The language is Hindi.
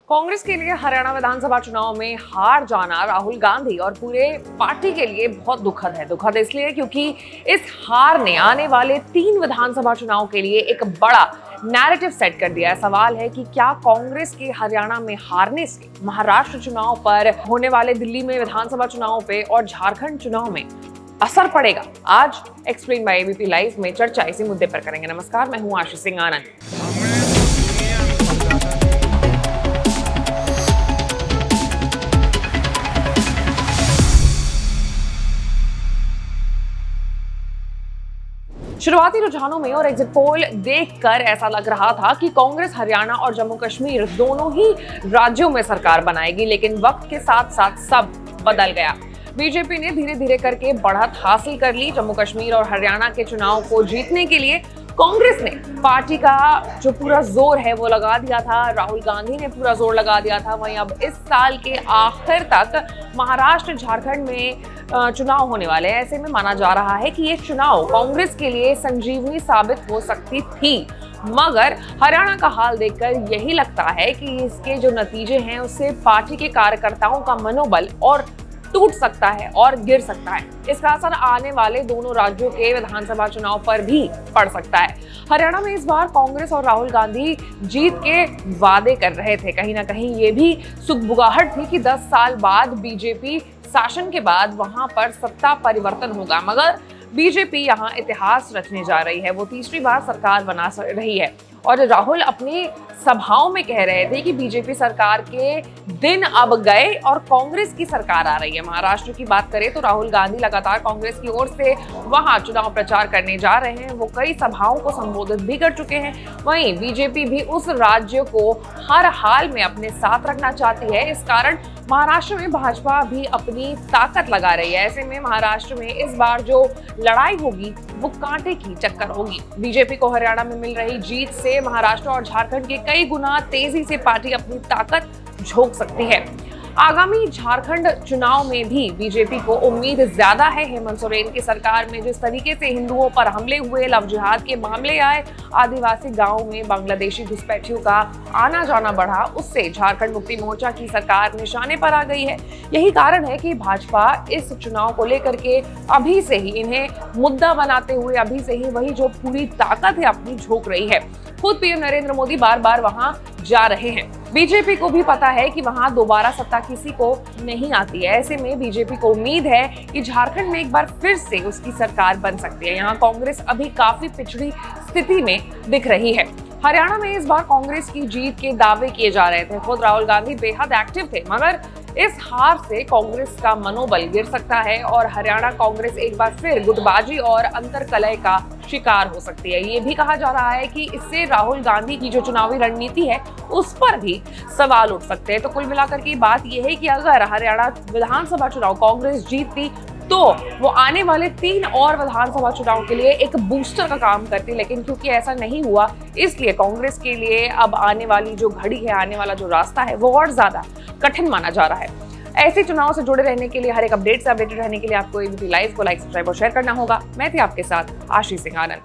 कांग्रेस के लिए हरियाणा विधानसभा चुनाव में हार जाना राहुल गांधी और पूरे पार्टी के लिए बहुत दुखद है। दुखद इसलिए क्योंकि इस हार ने आने वाले 3 विधानसभा चुनाव के लिए एक बड़ा नैरेटिव सेट कर दिया है। सवाल है कि क्या कांग्रेस के हरियाणा में हारने से महाराष्ट्र चुनाव पर, होने वाले दिल्ली में विधानसभा चुनाव पे और झारखंड चुनाव में असर पड़ेगा? आज एक्सप्लेन बाय एबीपी लाइव में चर्चा इसी मुद्दे पर करेंगे। नमस्कार, मैं हूं आशीष सिंह आनंद। शुरुआती रुझानों में और एग्जिट पोल देखकर ऐसा लग रहा था कि कांग्रेस हरियाणा और जम्मू कश्मीर दोनों ही राज्यों में सरकार बनाएगी, लेकिन वक्त के साथ साथ सब बदल गया। बीजेपी ने धीरे धीरे करके बढ़त हासिल कर ली। जम्मू कश्मीर और हरियाणा के चुनाव को जीतने के लिए कांग्रेस ने पार्टी का जो पूरा जोर है वो लगा दिया था। राहुल गांधी ने पूरा जोर लगा दिया था। वहीं अब इस साल के आखिर तक महाराष्ट्र, झारखंड में चुनाव होने वाले हैं। ऐसे में माना जा रहा है कि ये चुनाव कांग्रेस के लिए संजीवनी साबित हो सकती थी, मगर हरियाणा का हाल देखकर यही लगता है कि इसके जो नतीजे हैं उससे पार्टी के कार्यकर्ताओं का मनोबल और टूट सकता है और गिर सकता है। इसका असर आने वाले दोनों राज्यों के विधानसभा चुनाव पर भी पड़ सकता है। हरियाणा में इस बार कांग्रेस और राहुल गांधी जीत के वादे कर रहे थे। कहीं ना कहीं ये भी सुगबुगाहट थी कि 10 साल बाद बीजेपी शासन के बाद वहां पर सत्ता परिवर्तन होगा, मगर बीजेपी यहां इतिहास रचने जा रही है। वो तीसरी बार सरकार बना रही है और राहुल अपनी सभाओं में कह रहे थे कि बीजेपी सरकार के दिन अब गए और कांग्रेस की सरकार आ रही है। महाराष्ट्र की बात करें तो राहुल गांधी लगातार कांग्रेस की ओर से वहां चुनाव प्रचार करने जा रहे हैं। वो कई सभाओं को संबोधित भी कर चुके हैं। वहीं बीजेपी भी उस राज्य को हर हाल में अपने साथ रखना चाहती है। इस कारण महाराष्ट्र में भाजपा भी अपनी ताकत लगा रही है। ऐसे में महाराष्ट्र में इस बार जो लड़ाई होगी वो कांटे की चक्कर होगी। बीजेपी को हरियाणा में मिल रही जीत से महाराष्ट्र और झारखंड के कई गुना तेजी से पार्टी अपनी ताकत झोंक सकती है। आगामी झारखंड चुनाव में भी बीजेपी को उम्मीद ज्यादा है। हेमंत सोरेन की सरकार में जिस तरीके से हिंदुओं पर हमले हुए, लव जिहाद के मामले आए, आदिवासी गांवों में बांग्लादेशी घुसपैठियों का आना जाना बढ़ा, उससे झारखंड मुक्ति मोर्चा की सरकार निशाने पर आ गई है। यही कारण है कि भाजपा इस चुनाव को लेकर के अभी से ही इन्हें मुद्दा बनाते हुए अभी से ही वही जो पूरी ताकत है अपनी झोंक रही है। खुद पीएम नरेंद्र मोदी बार बार वहां जा रहे हैं। बीजेपी को भी पता है कि वहां दोबारा सत्ता किसी को नहीं आती है। ऐसे में बीजेपी को उम्मीद है कि झारखंड में एक बार फिर से उसकी सरकार बन सकती है। यहाँ कांग्रेस अभी काफी पिछड़ी स्थिति में दिख रही है। हरियाणा में इस बार कांग्रेस की जीत के दावे किए जा रहे थे। खुद राहुल गांधी बेहद एक्टिव थे, मगर इस हार से कांग्रेस का मनोबल गिर सकता है और हरियाणा कांग्रेस एक बार फिर गुटबाजी और अंतरकलह का शिकार हो सकती है। ये भी कहा जा रहा है कि इससे राहुल गांधी की जो चुनावी रणनीति है उस पर भी सवाल उठ सकते हैं। तो कुल मिलाकर की बात यह है कि अगर हरियाणा विधानसभा चुनाव कांग्रेस जीतती तो वो आने वाले 3 और विधानसभा चुनाव के लिए एक बूस्टर का काम करती, लेकिन क्योंकि ऐसा नहीं हुआ इसलिए कांग्रेस के लिए अब आने वाली जो घड़ी है, आने वाला जो रास्ता है वो और ज्यादा कठिन माना जा रहा है। ऐसे चुनाव से जुड़े रहने के लिए, हर एक अपडेट से अपडेटेड रहने के लिए आपको एबीपी लाइव को लाइक, सब्सक्राइब और शेयर करना होगा। मैं थी आपके साथ आशीष सिंह आनंद।